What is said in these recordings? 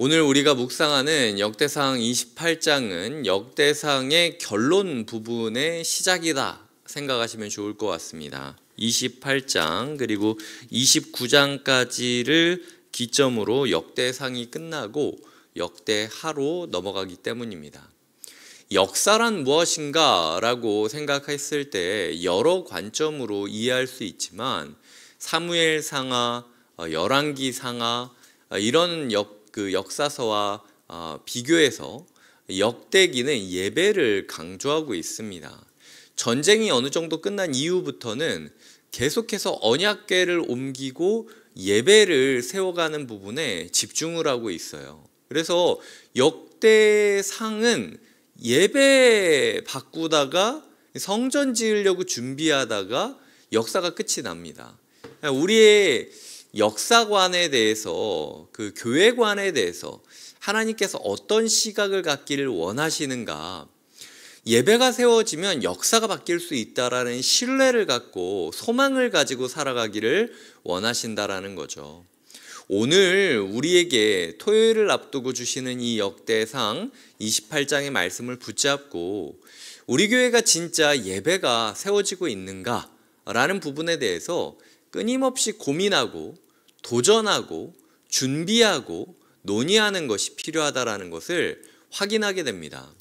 오늘 우리가 묵상하는 역대상 28장은 역대상의 결론 부분의 시작이다 생각하시면 좋을 것 같습니다. 28장 그리고 29장까지를 기점으로 역대상이 끝나고 역대하로 넘어가기 때문입니다. 역사란 무엇인가 라고 생각했을 때 여러 관점으로 이해할 수 있지만 사무엘상하, 열왕기상하 이런 역사서와 비교해서 역대기는 예배를 강조하고 있습니다. 전쟁이 어느 정도 끝난 이후부터는 계속해서 언약궤를 옮기고 예배를 세워가는 부분에 집중을 하고 있어요. 그래서 역대상은 예배 바꾸다가 성전 지으려고 준비하다가 역사가 끝이 납니다. 우리의 역사관에 대해서, 그 교회관에 대해서 하나님께서 어떤 시각을 갖기를 원하시는가, 예배가 세워지면 역사가 바뀔 수 있다라는 신뢰를 갖고 소망을 가지고 살아가기를 원하신다라는 거죠. 오늘 우리에게 토요일을 앞두고 주시는 이 역대상 28장의 말씀을 붙잡고 우리 교회가 진짜 예배가 세워지고 있는가 라는 부분에 대해서 끊임없이 고민하고 도전하고 준비하고 논의하는 것이 필요하다라는 것을 확인하게 됩니다.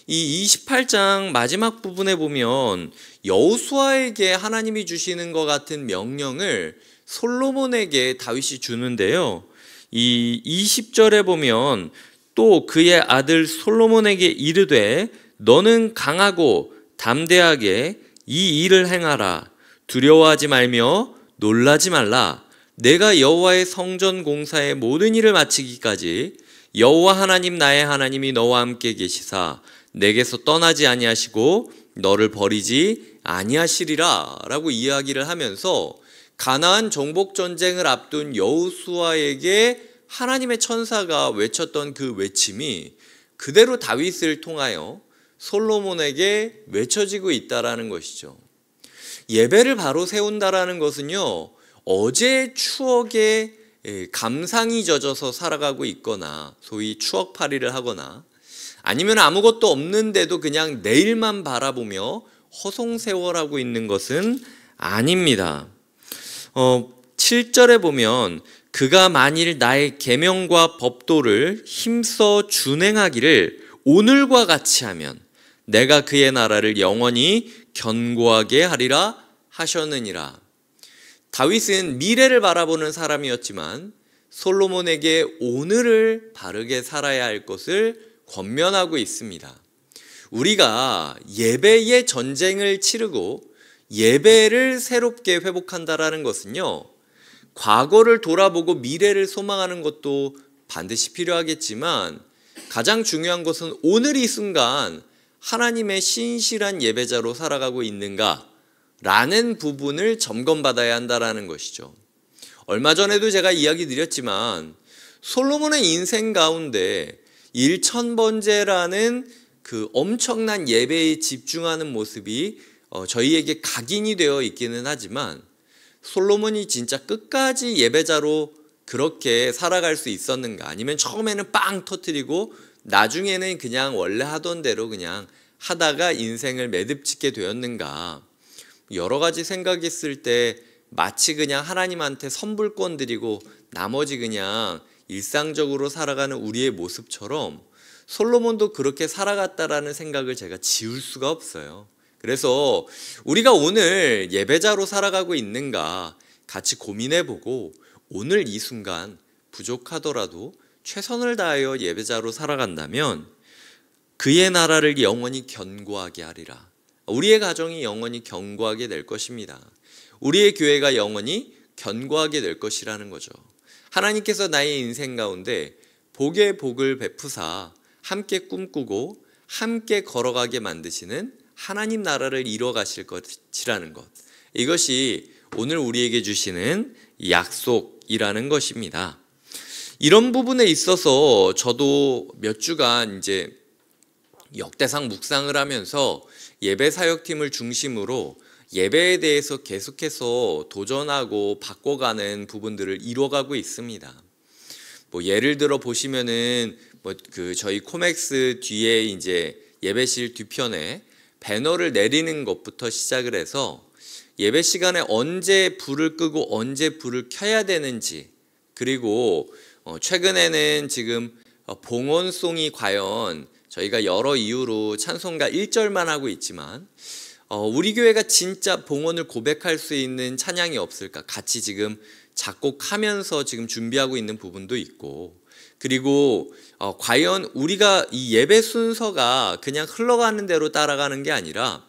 이 28장 마지막 부분에 보면 여호수아에게 하나님이 주시는 것 같은 명령을 솔로몬에게 다윗이 주는데요. 이 20절에 보면 또 그의 아들 솔로몬에게 이르되 너는 강하고 담대하게 이 일을 행하라. 두려워하지 말며 놀라지 말라. 내가 여호와의 성전 공사의 모든 일을 마치기까지 여호와 하나님 나의 하나님이 너와 함께 계시사 내게서 떠나지 아니하시고 너를 버리지 아니하시리라 라고 이야기를 하면서 가나안 정복 전쟁을 앞둔 여호수아에게 하나님의 천사가 외쳤던 그 외침이 그대로 다윗을 통하여 솔로몬에게 외쳐지고 있다라는 것이죠. 예배를 바로 세운다라는 것은요, 어제의 추억에 감상이 젖어서 살아가고 있거나 소위 추억팔이를 하거나 아니면 아무것도 없는데도 그냥 내일만 바라보며 허송세월하고 있는 것은 아닙니다. 7절에 보면 그가 만일 나의 계명과 법도를 힘써 준행하기를 오늘과 같이 하면 내가 그의 나라를 영원히 견고하게 하리라 하셨느니라. 다윗은 미래를 바라보는 사람이었지만 솔로몬에게 오늘을 바르게 살아야 할 것을 권면하고 있습니다. 우리가 예배의 전쟁을 치르고 예배를 새롭게 회복한다라는 것은요, 과거를 돌아보고 미래를 소망하는 것도 반드시 필요하겠지만 가장 중요한 것은 오늘 이 순간 하나님의 신실한 예배자로 살아가고 있는가 라는 부분을 점검받아야 한다라는 것이죠. 얼마 전에도 제가 이야기 드렸지만 솔로몬의 인생 가운데 1000번제라는 그 엄청난 예배에 집중하는 모습이 저희에게 각인이 되어 있기는 하지만 솔로몬이 진짜 끝까지 예배자로 그렇게 살아갈 수 있었는가, 아니면 처음에는 빵 터뜨리고 나중에는 그냥 원래 하던 대로 그냥 하다가 인생을 매듭짓게 되었는가, 여러 가지 생각했을 때 마치 그냥 하나님한테 선불권 드리고 나머지 그냥 일상적으로 살아가는 우리의 모습처럼 솔로몬도 그렇게 살아갔다라는 생각을 제가 지울 수가 없어요. 그래서 우리가 오늘 예배자로 살아가고 있는가 같이 고민해보고 오늘 이 순간 부족하더라도 최선을 다하여 예배자로 살아간다면 그의 나라를 영원히 견고하게 하리라. 우리의 가정이 영원히 견고하게 될 것입니다. 우리의 교회가 영원히 견고하게 될 것이라는 거죠. 하나님께서 나의 인생 가운데 복의 복을 베푸사 함께 꿈꾸고 함께 걸어가게 만드시는 하나님 나라를 이루어 가실 것이라는 것, 이것이 오늘 우리에게 주시는 약속이라는 것입니다. 이런 부분에 있어서 저도 몇 주간 이제 역대상 묵상을 하면서 예배 사역팀을 중심으로 예배에 대해서 계속해서 도전하고 바꿔가는 부분들을 이뤄가고 있습니다. 뭐 예를 들어 보시면은 뭐 그 저희 코맥스 뒤에 이제 예배실 뒤편에 배너를 내리는 것부터 시작을 해서 예배 시간에 언제 불을 끄고 언제 불을 켜야 되는지, 그리고 최근에는 지금 봉헌송이 과연 저희가 여러 이유로 찬송가 1절만 하고 있지만 우리 교회가 진짜 봉헌을 고백할 수 있는 찬양이 없을까, 같이 지금 작곡하면서 지금 준비하고 있는 부분도 있고, 그리고 과연 우리가 이 예배 순서가 그냥 흘러가는 대로 따라가는 게 아니라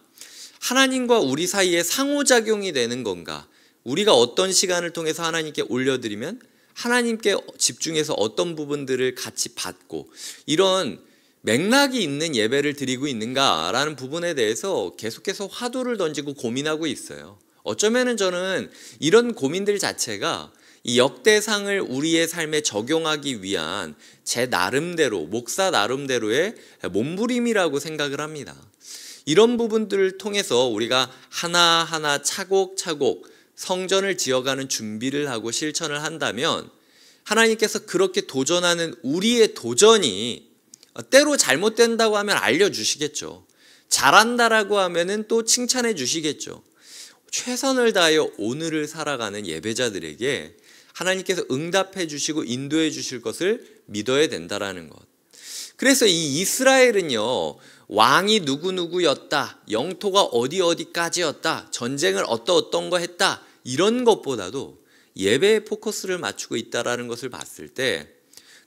하나님과 우리 사이에 상호작용이 되는 건가, 우리가 어떤 시간을 통해서 하나님께 올려드리면 하나님께 집중해서 어떤 부분들을 같이 받고, 이런 맥락이 있는 예배를 드리고 있는가라는 부분에 대해서 계속해서 화두를 던지고 고민하고 있어요. 어쩌면은 저는 이런 고민들 자체가 이 역대상을 우리의 삶에 적용하기 위한 제 나름대로, 목사 나름대로의 몸부림이라고 생각을 합니다. 이런 부분들을 통해서 우리가 하나하나 차곡차곡 성전을 지어가는 준비를 하고 실천을 한다면 하나님께서 그렇게 도전하는 우리의 도전이 때로 잘못된다고 하면 알려주시겠죠. 잘한다라고 하면은 또 칭찬해 주시겠죠. 최선을 다하여 오늘을 살아가는 예배자들에게 하나님께서 응답해 주시고 인도해 주실 것을 믿어야 된다라는 것. 그래서 이 이스라엘은요, 왕이 누구누구였다, 영토가 어디까지였다, 전쟁을 어떤 거 했다, 이런 것보다도 예배에 포커스를 맞추고 있다라는 것을 봤을 때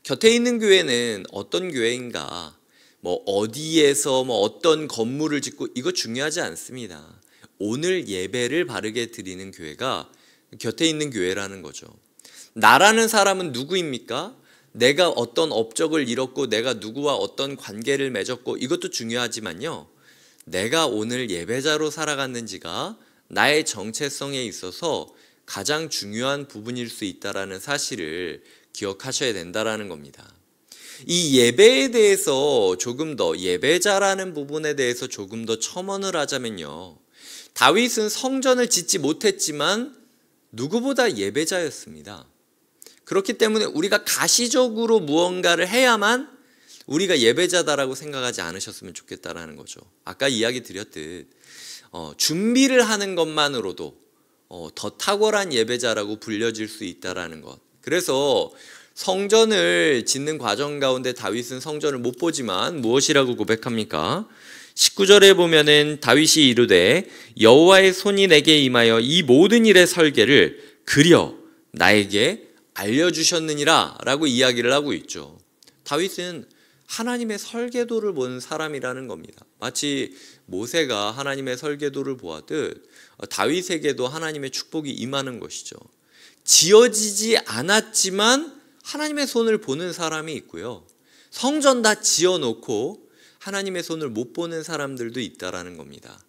곁에 있는 교회는 어떤 교회인가, 뭐 어디에서 뭐 어떤 건물을 짓고, 이거 중요하지 않습니다. 오늘 예배를 바르게 드리는 교회가 곁에 있는 교회라는 거죠. 나라는 사람은 누구입니까? 내가 어떤 업적을 이뤘고 내가 누구와 어떤 관계를 맺었고, 이것도 중요하지만요, 내가 오늘 예배자로 살아갔는지가 나의 정체성에 있어서 가장 중요한 부분일 수 있다는 사실을 기억하셔야 된다는 겁니다. 이 예배에 대해서 조금 더, 예배자라는 부분에 대해서 조금 더 첨언을 하자면요, 다윗은 성전을 짓지 못했지만 누구보다 예배자였습니다. 그렇기 때문에 우리가 가시적으로 무언가를 해야만 우리가 예배자다라고 생각하지 않으셨으면 좋겠다라는 거죠. 아까 이야기 드렸듯 준비를 하는 것만으로도 더 탁월한 예배자라고 불려질 수 있다라는 것. 그래서 성전을 짓는 과정 가운데 다윗은 성전을 못 보지만 무엇이라고 고백합니까? 19절에 보면은 다윗이 이르되 여호와의 손이 내게 임하여 이 모든 일의 설계를 그려 나에게 알려주셨느니라 라고 이야기를 하고 있죠. 다윗은 하나님의 설계도를 본 사람이라는 겁니다. 마치 모세가 하나님의 설계도를 보았듯 다윗에게도 하나님의 축복이 임하는 것이죠. 지어지지 않았지만 하나님의 손을 보는 사람이 있고요, 성전 다 지어놓고 하나님의 손을 못 보는 사람들도 있다라는 겁니다.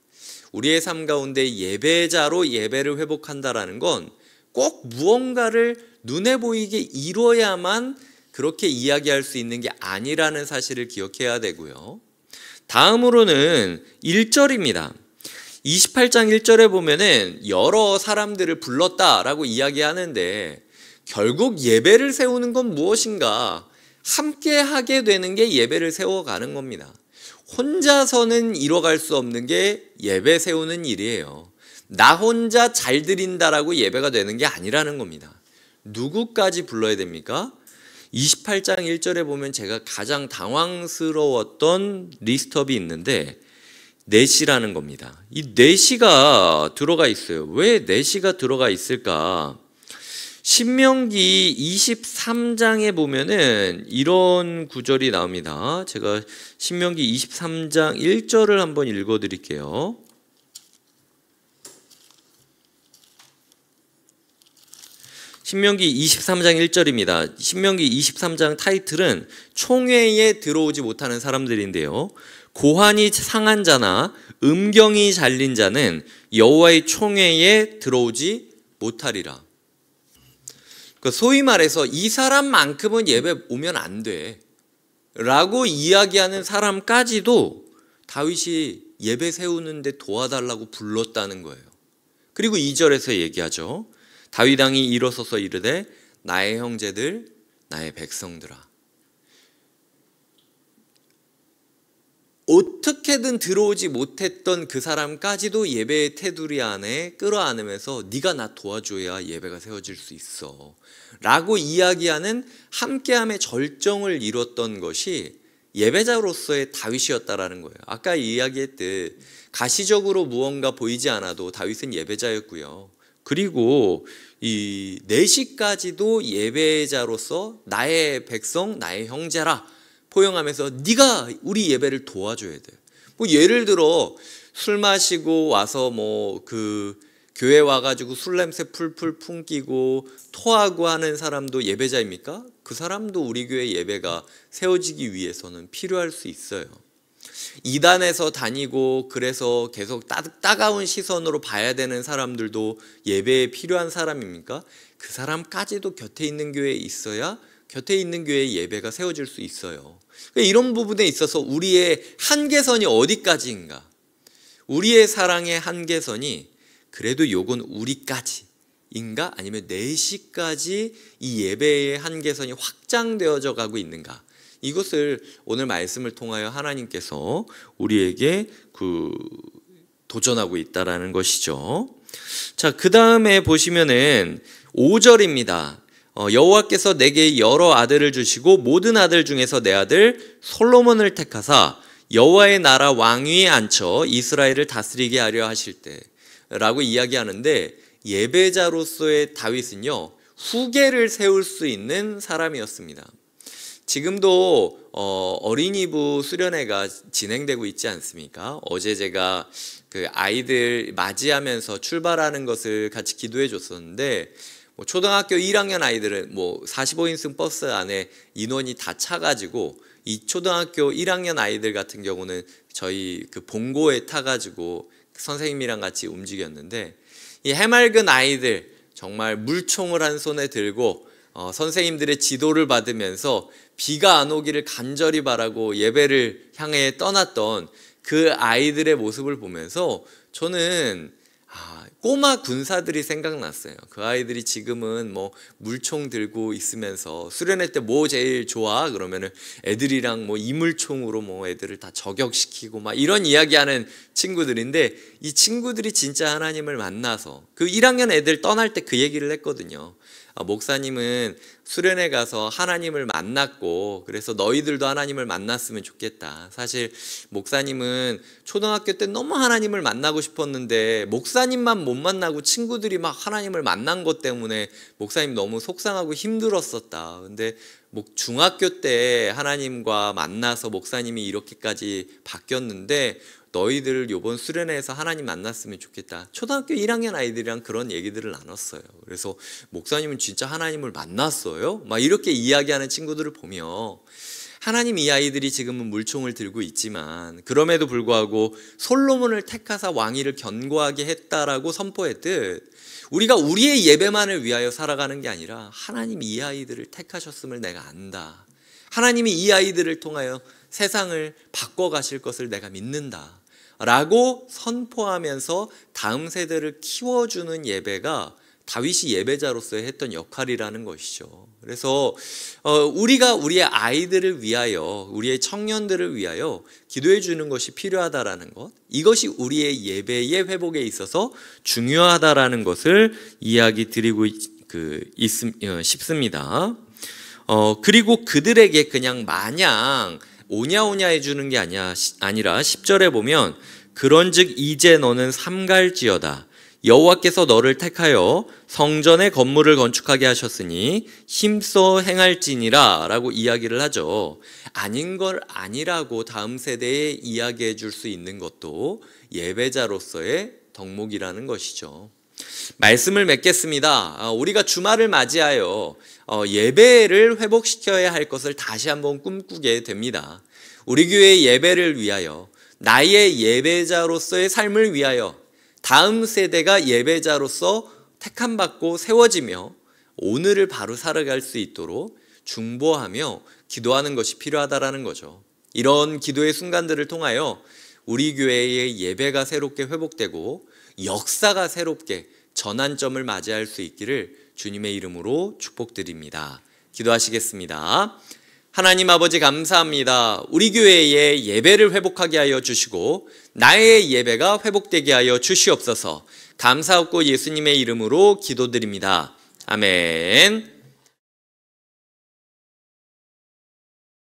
우리의 삶 가운데 예배자로 예배를 회복한다라는 건 꼭 무언가를 눈에 보이게 이루어야만 그렇게 이야기할 수 있는 게 아니라는 사실을 기억해야 되고요. 다음으로는 1절입니다. 28장 1절에 보면은 여러 사람들을 불렀다라고 이야기하는데, 결국 예배를 세우는 건 무엇인가? 함께 하게 되는 게 예배를 세워가는 겁니다. 혼자서는 이뤄갈 수 없는 게 예배 세우는 일이에요. 나 혼자 잘 드린다라고 예배가 되는 게 아니라는 겁니다. 누구까지 불러야 됩니까? 28장 1절에 보면 제가 가장 당황스러웠던 리스트업이 있는데 넷이라는 겁니다. 이 넷이가 들어가 있어요. 왜 넷이가 들어가 있을까? 신명기 23장에 보면은 이런 구절이 나옵니다. 제가 신명기 23장 1절을 한번 읽어 드릴게요. 신명기 23장 1절입니다. 신명기 23장 타이틀은 총회에 들어오지 못하는 사람들인데요, 고환이 상한 자나 음경이 잘린 자는 여호와의 총회에 들어오지 못하리라. 소위 말해서 이 사람만큼은 예배 오면 안 돼 라고 이야기하는 사람까지도 다윗이 예배 세우는데 도와달라고 불렀다는 거예요. 그리고 2절에서 얘기하죠. 다윗 왕이 일어서서 이르되 나의 형제들 나의 백성들아. 어떻게든 들어오지 못했던 그 사람까지도 예배의 테두리 안에 끌어안으면서 네가 나 도와줘야 예배가 세워질 수 있어 라고 이야기하는 함께함의 절정을 이뤘던 것이 예배자로서의 다윗이었다라는 거예요. 아까 이야기했듯 가시적으로 무언가 보이지 않아도 다윗은 예배자였고요. 그리고 이 내시까지도 예배자로서 나의 백성, 나의 형제라 포용하면서 네가 우리 예배를 도와줘야 돼. 뭐 예를 들어 술 마시고 와서 뭐 그 교회 와가지고 술 냄새 풀풀 풍기고 토하고 하는 사람도 예배자입니까? 그 사람도 우리 교회 예배가 세워지기 위해서는 필요할 수 있어요. 이단에서 다니고 그래서 계속 따가운 시선으로 봐야 되는 사람들도 예배에 필요한 사람입니까? 그 사람까지도 곁에 있는 교회에 있어야 곁에 있는 교회의 예배가 세워질 수 있어요. 이런 부분에 있어서 우리의 한계선이 어디까지인가? 우리의 사랑의 한계선이 그래도 요건 우리까지인가? 아니면 내시까지 이 예배의 한계선이 확장되어져 가고 있는가? 이것을 오늘 말씀을 통하여 하나님께서 우리에게 도전하고 있다라는 것이죠. 자, 그 다음에 보시면은 5절입니다. 여호와께서 내게 여러 아들을 주시고 모든 아들 중에서 내 아들 솔로몬을 택하사 여호와의 나라 왕위에 앉혀 이스라엘을 다스리게 하려 하실 때 라고 이야기하는데, 예배자로서의 다윗은요 후계를 세울 수 있는 사람이었습니다. 지금도 어린이부 수련회가 진행되고 있지 않습니까? 어제 제가 그 아이들 맞이하면서 출발하는 것을 같이 기도해 줬었는데, 초등학교 1학년 아이들은 45인승 버스 안에 인원이 다 차가지고 이 초등학교 1학년 아이들 같은 경우는 저희 그 봉고에 타가지고 선생님이랑 같이 움직였는데, 이 해맑은 아이들 정말 물총을 한 손에 들고 선생님들의 지도를 받으면서 비가 안 오기를 간절히 바라고 예배를 향해 떠났던 그 아이들의 모습을 보면서 저는 꼬마 군사들이 생각났어요. 그 아이들이 지금은 물총 들고 있으면서 수련회 때 뭐 제일 좋아? 그러면은 애들이랑 이물총으로 애들을 다 저격시키고 이런 이야기하는 친구들인데, 이 친구들이 진짜 하나님을 만나서 그 1학년 애들 떠날 때 그 얘기를 했거든요. 목사님은 수련회 가서 하나님을 만났고 그래서 너희들도 하나님을 만났으면 좋겠다. 사실 목사님은 초등학교 때 너무 하나님을 만나고 싶었는데 목사님만 못 만나고 친구들이 막 하나님을 만난 것 때문에 목사님 너무 속상하고 힘들었었다. 근데 중학교 때 하나님과 만나서 목사님이 이렇게까지 바뀌었는데 너희들 요번 수련회에서 하나님 만났으면 좋겠다. 초등학교 1학년 아이들이랑 그런 얘기들을 나눴어요. 그래서 목사님은 진짜 하나님을 만났어요? 막 이렇게 이야기하는 친구들을 보며, 하나님 이 아이들이 지금은 물총을 들고 있지만 그럼에도 불구하고 솔로몬을 택하사 왕위를 견고하게 했다라고 선포했듯, 우리가 우리의 예배만을 위하여 살아가는 게 아니라 하나님이 이 아이들을 택하셨음을 내가 안다. 하나님이 이 아이들을 통하여 세상을 바꿔가실 것을 내가 믿는다 라고 선포하면서 다음 세대를 키워주는 예배가 다윗이 예배자로서 했던 역할이라는 것이죠. 그래서 우리가 우리의 아이들을 위하여, 우리의 청년들을 위하여 기도해 주는 것이 필요하다라는 것, 이것이 우리의 예배의 회복에 있어서 중요하다라는 것을 이야기 드리고 싶습니다. 그리고 그들에게 그냥 마냥 오냐오냐 해주는 게 아니라 10절에 보면, 그런즉 이제 너는 삼갈지어다. 여호와께서 너를 택하여 성전의 건물을 건축하게 하셨으니 힘써 행할지니라 라고 이야기를 하죠. 아닌 걸 아니라고 다음 세대에 이야기해 줄 수 있는 것도 예배자로서의 덕목이라는 것이죠. 말씀을 맺겠습니다. 우리가 주말을 맞이하여 예배를 회복시켜야 할 것을 다시 한번 꿈꾸게 됩니다. 우리 교회의 예배를 위하여, 나의 예배자로서의 삶을 위하여 다음 세대가 예배자로서 택함받고 세워지며 오늘을 바로 살아갈 수 있도록 중보하며 기도하는 것이 필요하다라는 거죠. 이런 기도의 순간들을 통하여 우리 교회의 예배가 새롭게 회복되고 역사가 새롭게 전환점을 맞이할 수 있기를 주님의 이름으로 축복드립니다. 기도하시겠습니다. 하나님 아버지 감사합니다. 우리 교회의 예배를 회복하게 하여 주시고 나의 예배가 회복되게 하여 주시옵소서. 감사하고 예수님의 이름으로 기도드립니다. 아멘.